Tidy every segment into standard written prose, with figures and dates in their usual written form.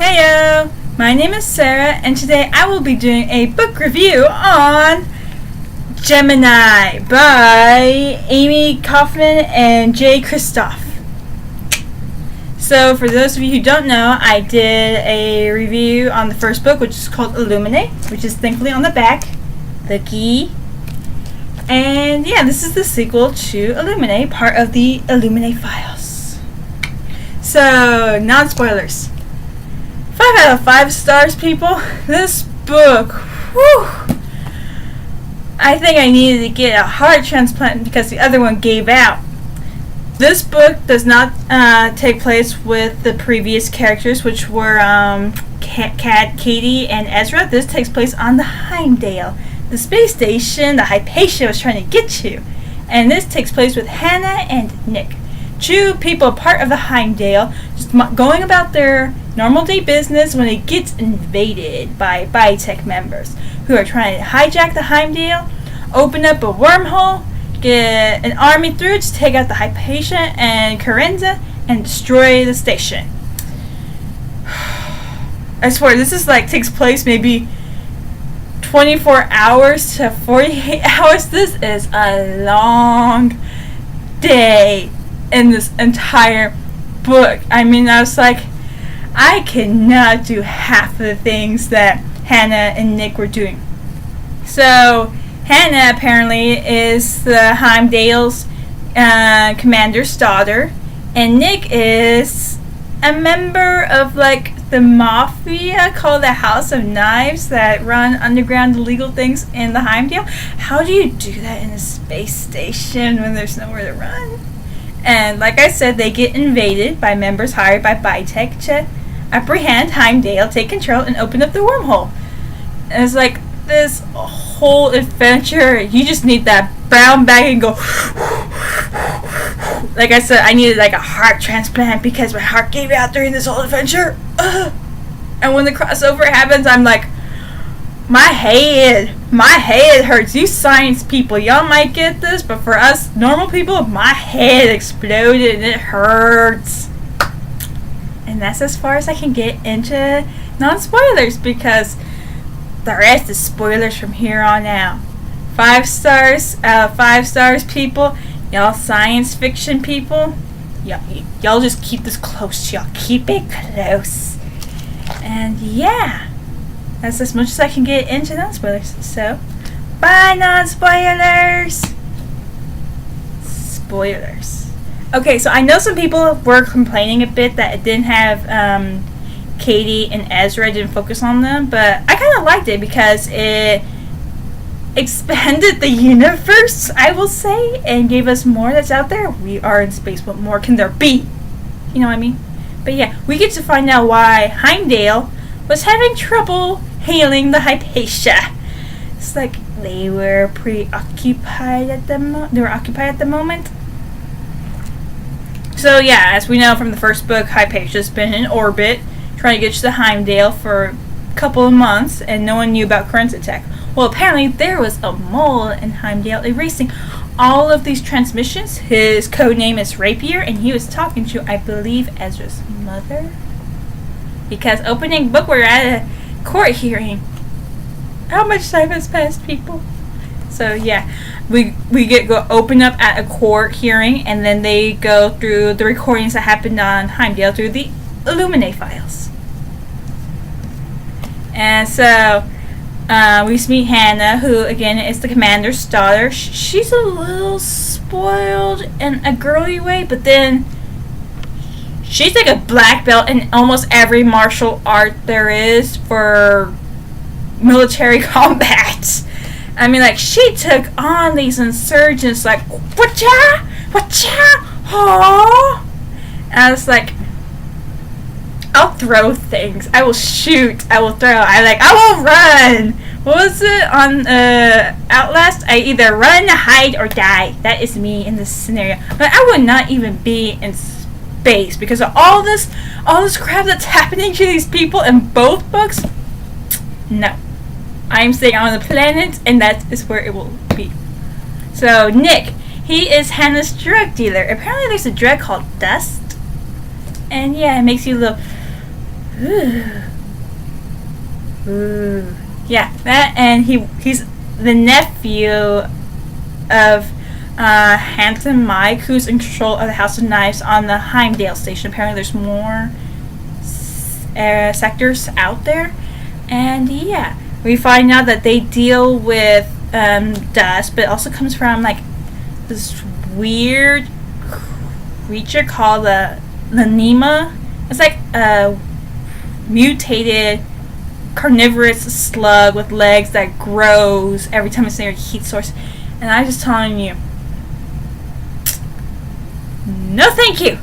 Heyo! My name is Sarah, and today I will be doing a book review on Gemini by Amy Kaufman and Jay Kristoff. So, for those of you who don't know, I did a review on the first book, which is called Illuminate, which is thankfully on the back, the key. And yeah, this is the sequel to Illuminate, part of the Illuminate files. So, non-spoilers. 5 out of 5 stars, people. This book, whew. I think I needed to get a heart transplant because the other one gave out. This book does not take place with the previous characters, which were Katie, and Ezra. This takes place on the Heimdall, the space station that Hypatia was trying to get to. And this takes place with Hannah and Nick. Two people part of the Heimdall, just going about their normal day business when it gets invaded by biotech members who are trying to hijack the Heimdall, open up a wormhole, get an army through to take out the Hypatia and Carenza and destroy the station. I swear, this is takes place maybe 24 hours to 48 hours. This is a long day in this entire book. I mean, I was like, I cannot do half of the things that Hannah and Nick were doing. So, Hannah apparently is the Heimdall's commander's daughter, and Nick is a member of the mafia called the House of Knives that run underground illegal things in the Heimdall. How do you do that in a space station when there's nowhere to run? And like I said, they get invaded by members hired by Biotech to apprehend Heimdall, take control, and open up the wormhole. And it's like this whole adventure. You just need that brown bag and go. Like I said, I needed a heart transplant because my heart gave out during this whole adventure. And when the crossover happens, I'm like, my head hurts. You science people, y'all might get this, but for us normal people, my head exploded and it hurts. And that's as far as I can get into non-spoilers because the rest is spoilers from here on out. 5 stars out of 5 stars, people. Y'all science fiction people, y'all just keep this close. Y'all keep it close. And yeah, that's as much as I can get into non-spoilers. So, bye non-spoilers. Spoilers. Okay, so I know some people were complaining a bit that it didn't have Katie and Ezra, didn't focus on them, but I kind of liked it because it expanded the universe, I will say, and gave us more that's out there. We are in space, what more can there be? You know what I mean? But yeah, we get to find out why Heimdall was having trouble hailing the Hypatia. It's like they were preoccupied at the moment. So yeah, as we know from the first book, Hypatia's been in orbit trying to get to the Heimdall for a couple of months, and no one knew about Carenza attack. Well, apparently there was a mole in Heimdall erasing all of these transmissions. His code name is Rapier, and he was talking to, I believe, Ezra's mother. Because opening book, we're at a court hearing. How much time has passed, people? So yeah, we go open up at a court hearing, and then they go through the recordings that happened on Heimdall through the Illuminate files. And so we meet Hannah, who again is the commander's daughter. She's a little spoiled in a girly way, but then she's like a black belt in almost every martial art there is for military combat. I mean, she took on these insurgents whatcha, oh, and I was like, I'll throw things. I will shoot. I will throw. I will run. What was it on Outlast? I either run, hide, or die. That is me in this scenario. But I would not even be in space because of all this crap that's happening to these people in both books. No. I'm staying on the planet, and that is where it will be. So, Nick, he is Hannah's drug dealer. Apparently there's a drug called dust. And yeah, it makes you look Ooh. Yeah, that, and he's the nephew of Handsome Mike, who's in control of the House of Knives on the Heimdall station. Apparently there's more sectors out there. And yeah, we find out that they deal with dust, but it also comes from like this weird creature called the Nema. It's like a mutated carnivorous slug with legs that grows every time it's near a heat source. And I'm just telling you, no thank you.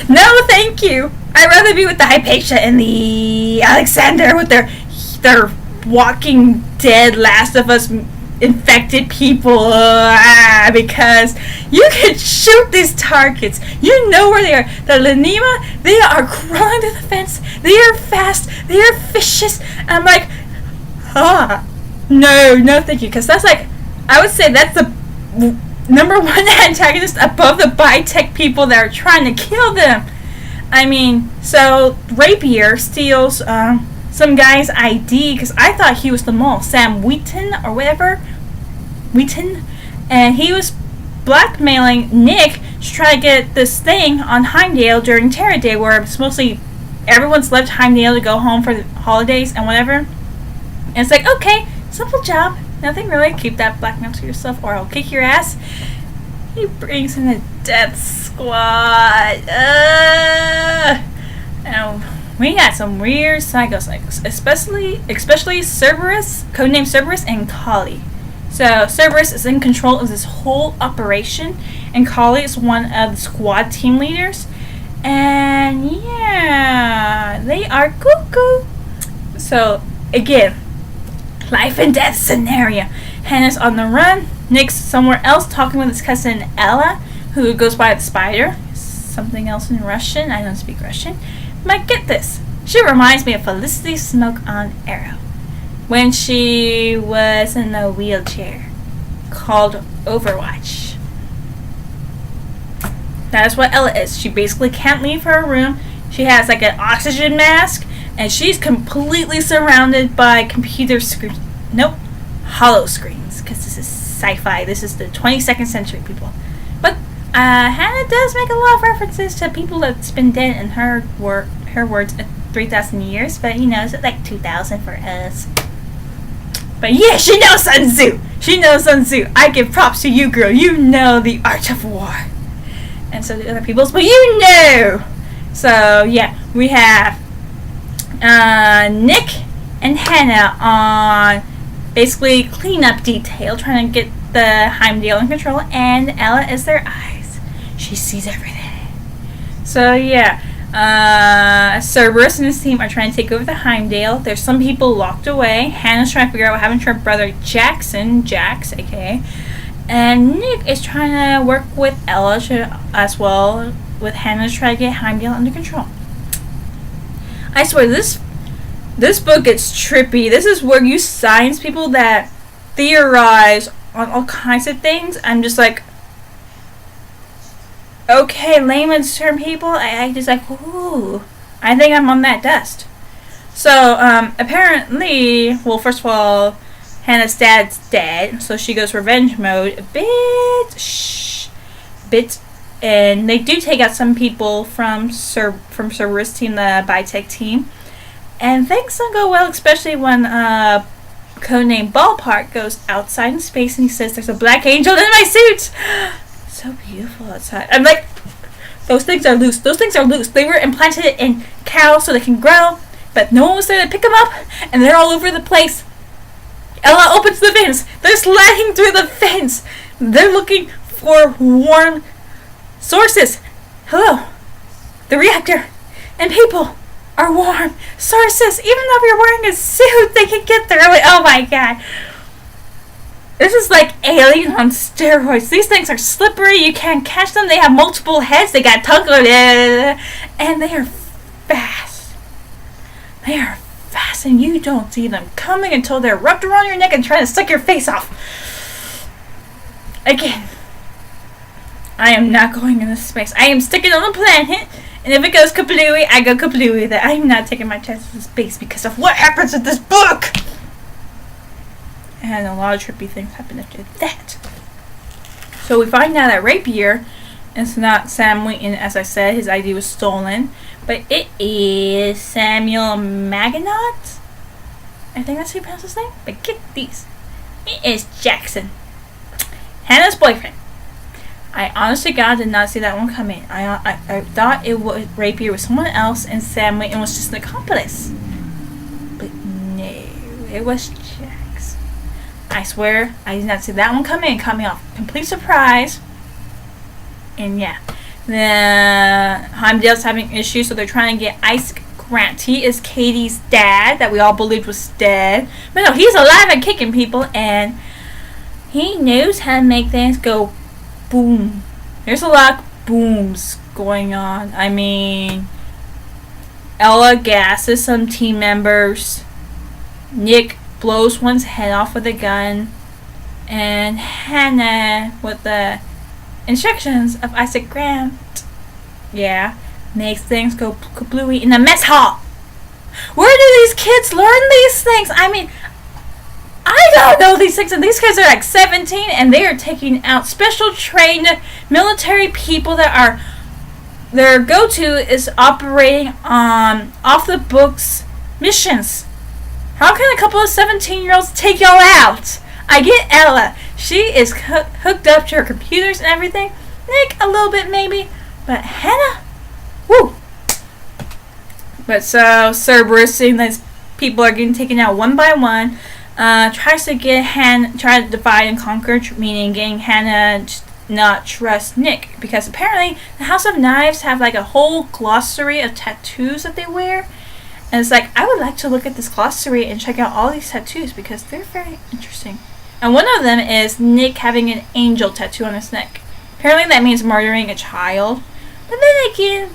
No thank you. I'd rather be with the Hypatia and the Alexander with their Walking Dead, Last of Us infected people, because you can shoot these targets. You know where they are. The Lenima, they are crawling to the fence. They are fast. They are vicious. I'm like, no thank you, because that's like, I would say that's the number one antagonist above the biotech people that are trying to kill them. I mean, so Rapier steals some guy's ID, because I thought he was the mole, Sam Wheaton or whatever, and he was blackmailing Nick to try to get this thing on Heimdall during Terror Day, where it's mostly everyone's left Heimdall to go home for the holidays and whatever. And it's like, okay, simple job, nothing really, keep that blackmail to yourself or I'll kick your ass. He brings in the death squad. And we got some weird psychos, especially Cerberus, codename Cerberus, and Kali. So Cerberus is in control of this whole operation, and Kali is one of the squad team leaders. And yeah, they are cuckoo. So again, life and death scenario. Hannah's on the run. Nick's somewhere else talking with his cousin Ella, who goes by the Spider. Something else in Russian. I don't speak Russian. But get this. She reminds me of Felicity Smoke on Arrow, when she was in a wheelchair, called Overwatch. That is what Ella is. She basically can't leave her room. She has like an oxygen mask, and she's completely surrounded by computer screens. Nope, hollow screens, because this is sci-fi. This is the 22nd century, people. But Hannah does make a lot of references to people that's been dead in her words 3,000 years, but you know, it's like 2,000 for us. But yeah, she knows Sun Tzu. I give props to you, girl. You know the art of war. And so do other people's, but you know. So yeah, we have Nick and Hannah on basically cleanup detail, trying to get the Heimdall in control, and Ella is their eyes. She sees everything. So yeah, Cerberus and his team are trying to take over the Heimdall. There's some people locked away. Hannah's trying to figure out what happened to her brother Jax, aka. And Nick is trying to work with Ella as well, with Hannah to try to get Heimdall under control. I swear, this book gets trippy. This is where you science people that theorize on all kinds of things. I'm just like, okay, layman's term people, I just like, ooh, I think I'm on that dust. So, apparently, well, first of all, Hannah's dad's dead, so she goes revenge mode a bit, and they do take out some people from Cerberus team, the biotech team, and things don't go well, especially when codename Ballpark goes outside in space and he says, "There's a black angel in my suit." So beautiful outside. I'm like, those things are loose. They were implanted in cows so they can grow, but no one was there to pick them up, and they're all over the place. Ella opens the vents. They're sliding through the vents. They're looking for warm sources. Hello. The reactor and people are warm sources. Even though you're wearing a suit, they can get there. I'm like, oh my god. This is like Alien on steroids. These things are slippery. You can't catch them. They have multiple heads. They got tongue, and they are fast. They are fast, and you don't see them coming until they're wrapped around your neck and trying to suck your face off. Again, I am not going into space. I am sticking on the planet And if it goes kablooey, I go kablooey. That I'm not taking my chances in space because of what happens in this book. And a lot of trippy things happen after that. So we find out that Rapier is not Sam Wheaton, as I said. His ID was stolen. But it is Samuel Maginot. I think that's how you pronounce his name. But get these. It is Jackson, Hannah's boyfriend. I honestly, God, did not see that one coming. I thought it was Rapier was someone else and Sam Wheaton was just an accomplice. But no, it was Jax. I swear, I did not see that one coming. It caught me off complete surprise. And yeah, Heimdall's having issues, so they're trying to get Isaac Grant. He is Katie's dad that we all believed was dead. But no, he's alive and kicking people, and he knows how to make things go boom. There's a lot of booms going on. I mean, Ella gasses some team members. Nick blows one's head off with a gun. And Hannah, with the instructions of Isaac Grant, makes things go kablooey in the mess hall. Where do these kids learn these things? I mean, I don't know these things, and these kids are like 17, and they are taking out special trained military people that are, their go-to is operating on off-the-books missions. How can a couple of 17-year-olds take y'all out? I get Ella. She is hooked up to her computers and everything. Nick, a little bit maybe. But Hannah? Woo! But so, Cerberus, seeing that people are getting taken out one by one, tries to divide and conquer, meaning getting Hannah to not trust Nick. Because apparently, the House of Knives have like a whole glossary of tattoos that they wear. And it's like, I would like to look at this glossary and check out all these tattoos because they're very interesting. And one of them is Nick having an angel tattoo on his neck. Apparently that means murdering a child. But then again,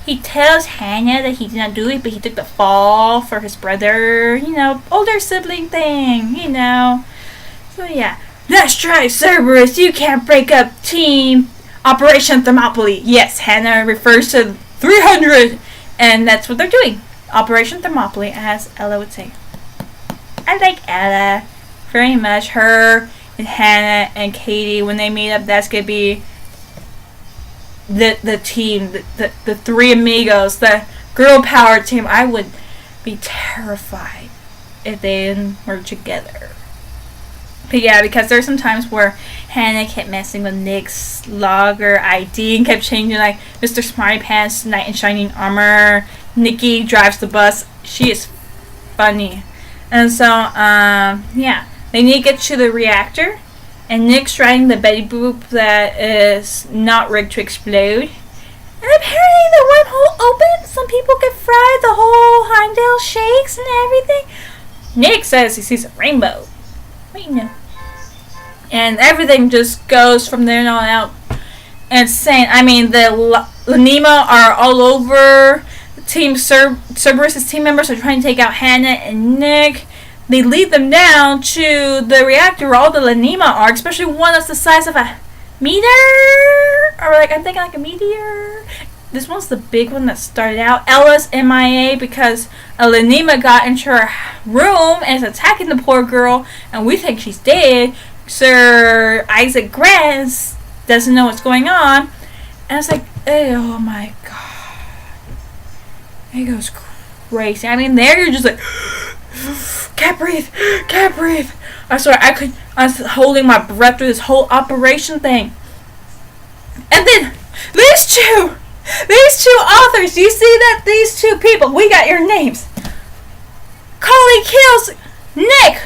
he tells Hannah that he did not do it, but he took the fall for his brother. You know, older sibling thing, you know. So yeah. Let's try Cerberus. You can't break up team Operation Thermopylae. Yes, Hannah refers to 300. And that's what they're doing. Operation Thermopylae, as Ella would say. I like Ella very much. Her and Hannah and Katie, when they meet up, that's going to be the team, the three amigos, the girl power team. I would be terrified if they were together. But yeah, because there's some times where Hannah kept messing with Nick's logger ID and kept changing, like Mr. Smarty Pants, Knight in Shining Armor. Nikki drives the bus. She is funny. And so, yeah, they need to get to the reactor. And Nick's riding the Betty Boop that is not rigged to explode. And apparently the wormhole opens. Some people get fried. The whole Heimdall shakes and everything. Nick says he sees a rainbow. Wait, no. And everything just goes from there on out. And insane. I mean, the Lanima are all over. Team Cerberus' team members are trying to take out Hannah and Nick. They lead them down to the reactor where all the Lanima are, especially one that's the size of a meter. Or like, I'm thinking like a meteor. This one's the big one that started out. Ella's MIA because a Lanima got into her room and is attacking the poor girl, and we think she's dead. Sir Isaac Grant doesn't know what's going on, and it's like, oh my god, it goes crazy. I mean, there you're just like, can't breathe. I swear, I was holding my breath through this whole operation thing, and then these two authors, you see that? These two people, we got your names. Collie kills Nick.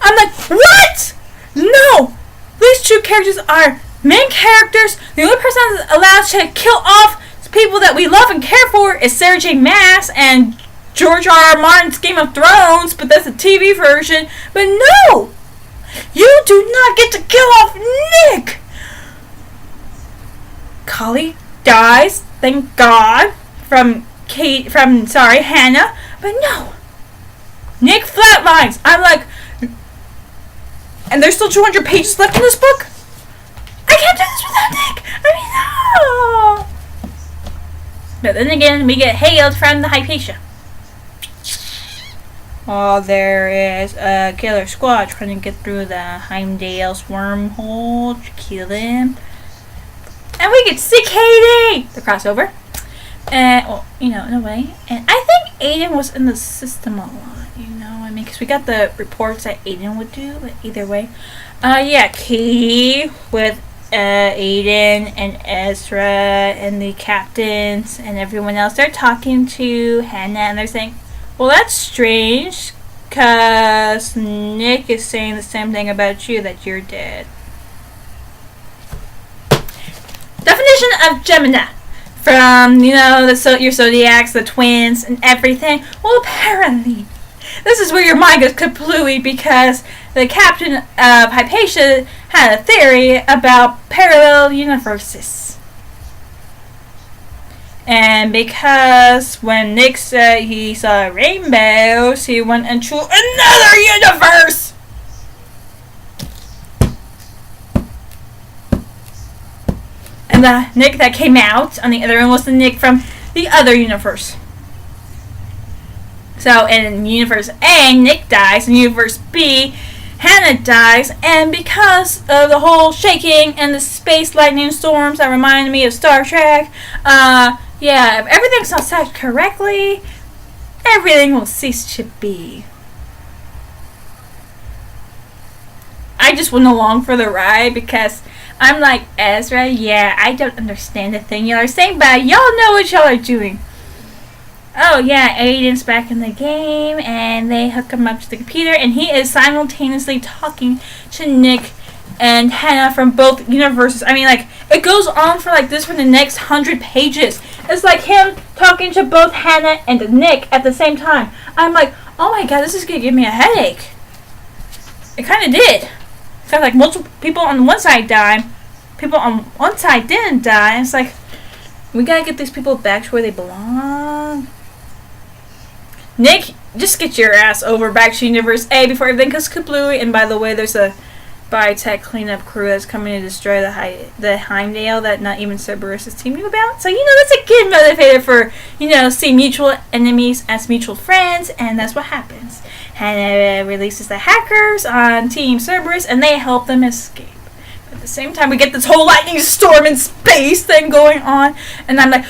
I'm like, what? No! These two characters are main characters. The only person that's allowed to kill off people that we love and care for is Sarah J. Maas and George R.R. Martin's Game of Thrones, but that's a TV version. But no! You do not get to kill off Nick! Collie dies, thank God, from Hannah, but no. Nick flatlines. I'm like, and there's still 200 pages left in this book? I can't do this without Nick! I mean, no! But then again, we get hailed from the Hypatia. While there is a killer squad trying to get through the Heimdall's wormhole to kill them. And we get to see Katie! The crossover. And, well, in a way. And I think Aiden was in the system a lot, because we got the reports that Aiden would do, but either way. Katie with Aiden and Ezra and the captains and everyone else. They're talking to Hannah and they're saying, well, that's strange, because Nick is saying the same thing about you, that you're dead. Definition of Gemina. From, your zodiacs, the twins, and everything. Well, apparently, this is where your mind goes completely, because the captain of Hypatia had a theory about parallel universes. And because when Nick said he saw rainbows, he went into another universe! And the Nick that came out on the other one was the Nick from the other universe. So in universe A, Nick dies. In universe B, Hannah dies. And because of the whole shaking and the space lightning storms that reminded me of Star Trek, if everything's not set correctly, everything will cease to be. I just went along for the ride because I'm like, Ezra, I don't understand the thing y'all are saying, but y'all know what y'all are doing. Oh yeah, Aiden's back in the game, and they hook him up to the computer, and he is simultaneously talking to Nick and Hannah from both universes. I mean, it goes on for this for the next 100 pages. It's like him talking to both Hannah and Nick at the same time. I'm like, oh my god, this is gonna give me a headache. It kind of did. Got multiple people on one side died, people on one side didn't die. And it's like, we gotta get these people back to where they belong. Nick, just get your ass over back to Universe A before everything goes kablooey. And by the way, there's a biotech cleanup crew that's coming to destroy the Heimdall that not even Cerberus is teaming about. So, that's a good motivator for, see mutual enemies as mutual friends, and that's what happens. Hannah releases the hackers on Team Cerberus, and they help them escape. But at the same time, we get this whole lightning storm in space thing going on, and I'm like,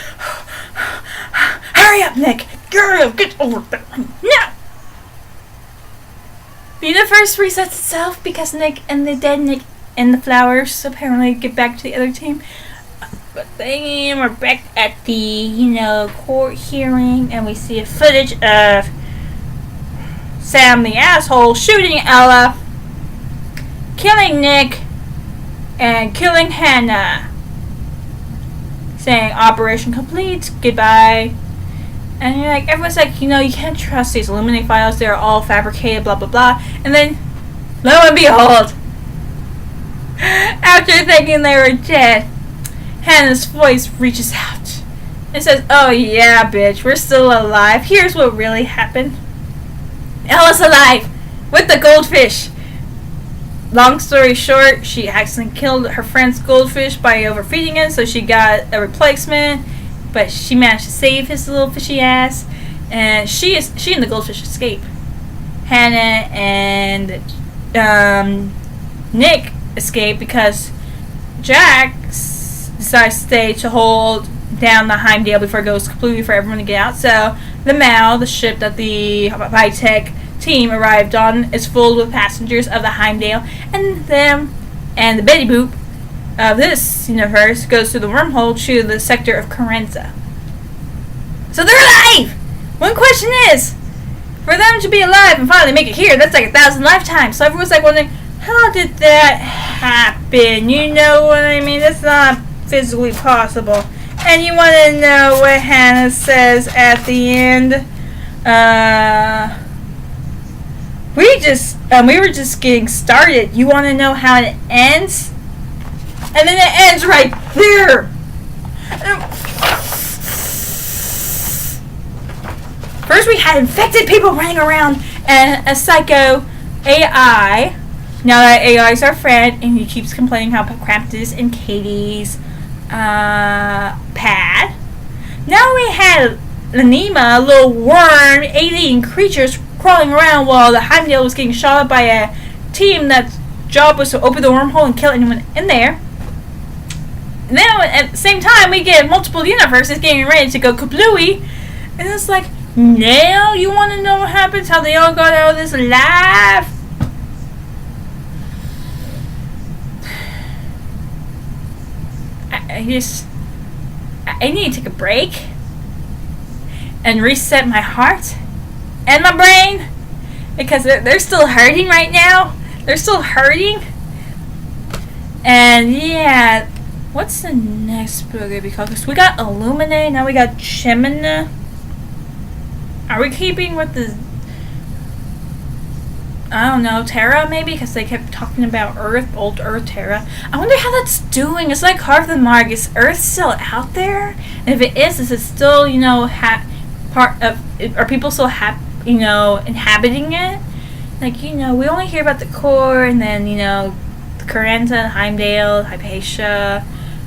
hurry up, Nick! Girl, get over there! No! The universe resets itself because Nick and the dead Nick and the flowers apparently get back to the other team. But then we're back at the, court hearing, and we see a footage of Sam the asshole shooting Ella, killing Nick, and killing Hannah. Saying, Operation complete, goodbye. And you're like, everyone's like, you can't trust these Illuminati files, they're all fabricated, blah, blah, blah. And then, lo and behold, after thinking they were dead, Hannah's voice reaches out and says, oh yeah, bitch, we're still alive. Here's what really happened. Ella's alive with the goldfish. Long story short, she accidentally killed her friend's goldfish by overfeeding it, so she got a replacement. But she managed to save his little fishy ass, and she and the goldfish escape. Hannah and Nick escape because Jack decides to stay to hold down the Heimdall before it goes completely for everyone to get out. So the Mal, the ship that the high-tech team arrived on, is full with passengers of the Heimdall, and them and the Betty Boop of this universe goes through the wormhole to the sector of Carenza. So they're alive! One question is, for them to be alive and finally make it here, that's like 1,000 lifetimes. So everyone's wondering, how did that happen? You know what I mean? That's not physically possible. And you want to know what Hannah says at the end? We were just getting started. You want to know how it ends? And then it ends right there. First we had infected people running around and a psycho AI. Now that AI is our friend, and he keeps complaining how cramped it is in Katie's pad. Now we had Anima, a little worm, alien creatures crawling around while the Heimdall was getting shot up by a team that's job was to open the wormhole and kill anyone in there. And then at the same time, we get multiple universes getting ready to go kablooey. And it's like, now you want to know what happens? How they all got out of this alive? I need to take a break and reset my heart and my brain, because they're still hurting right now. They're still hurting. And yeah, what's the next book gonna be called? Because we got Illuminate, now we got Gemina. Are we keeping with the, I don't know, Terra maybe? Because they kept talking about Earth, old Earth, Terra. I wonder how that's doing. It's like Carve the Mark. Is Earth still out there? And if it is it still, part of, are people still inhabiting it? Like, we only hear about the core, and then, Carenta, Heimdall, Hypatia,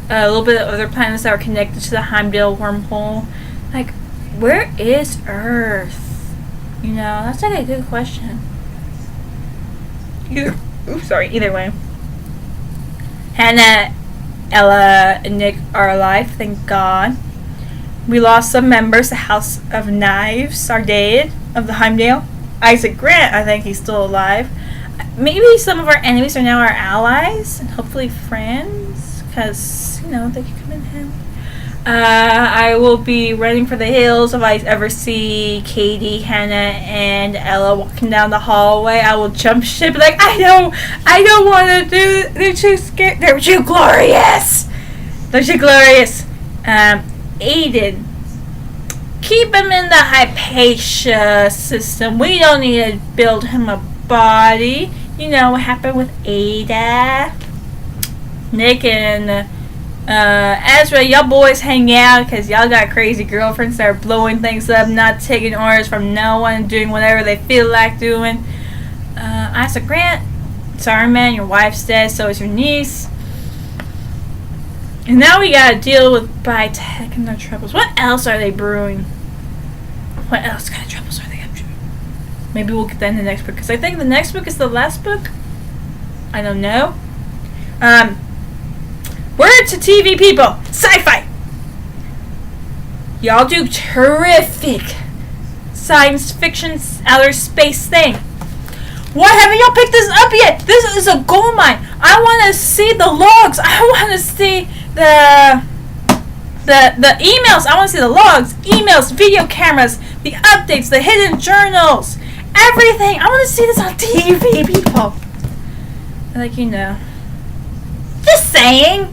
a little bit of other planets that are connected to the Heimdall wormhole. Like, where is Earth? That's like a good question. Either way. Hannah, Ella, and Nick are alive, thank God. We lost some members. The House of Knives are dead, of the Heimdall. Isaac Grant, I think he's still alive. Maybe some of our enemies are now our allies, and hopefully friends, because, they can come in handy. I will be running for the hills if I ever see Katie, Hannah, and Ella walking down the hallway. I will jump ship, like, I don't want to do it. They're too scared. They're too glorious. Aiden, keep him in the Hypatia system. We don't need to build him a body. What happened with Ada. Nick and Ezra, y'all boys hang out because y'all got crazy girlfriends that are blowing things up, not taking orders from no one, doing whatever they feel like doing. Isaac Grant, sorry man, your wife's dead, so is your niece. And now we gotta deal with Biotech and their troubles. What else are they brewing? What else kind of troubles are they up to? Maybe we'll get that in the next book, because I think the next book is the last book. I don't know. Word to TV people, sci-fi. Y'all do terrific science fiction outer space thing. Why haven't y'all picked this up yet? This is a gold mine. I want to see the logs. I want to see the emails. I want to see the logs, emails, video cameras, the updates, the hidden journals, everything. I want to see this on TV, people. Like, Just saying.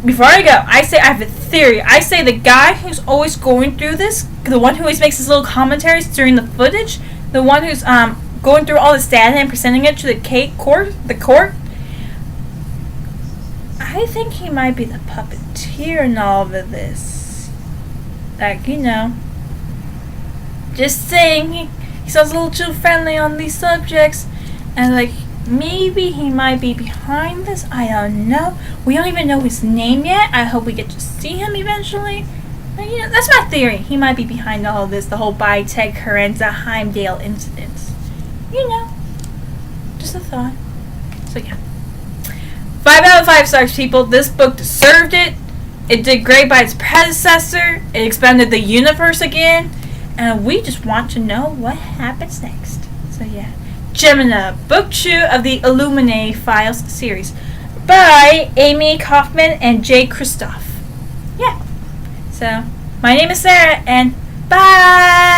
Before I go, I have a theory. I say the guy who's always going through this, the one who always makes his little commentaries during the footage, the one who's going through all this data and presenting it to the court, I think he might be the puppeteer in all of this. Like, just saying, he sounds a little too friendly on these subjects, and like, maybe he might be behind this. I don't know. We don't even know his name yet. I hope we get to see him eventually. But, that's my theory. He might be behind all of this, the whole Biotech Carenta Heimdall incidents. Just a thought. So, yeah. 5 out of 5 stars, people. This book deserved it. It did great by its predecessor. It expanded the universe again. And we just want to know what happens next. So, yeah. Gemina, Book 2 of the Illuminate Files series by Amy Kaufman and Jay Kristoff. Yeah. So, my name is Sarah, and bye!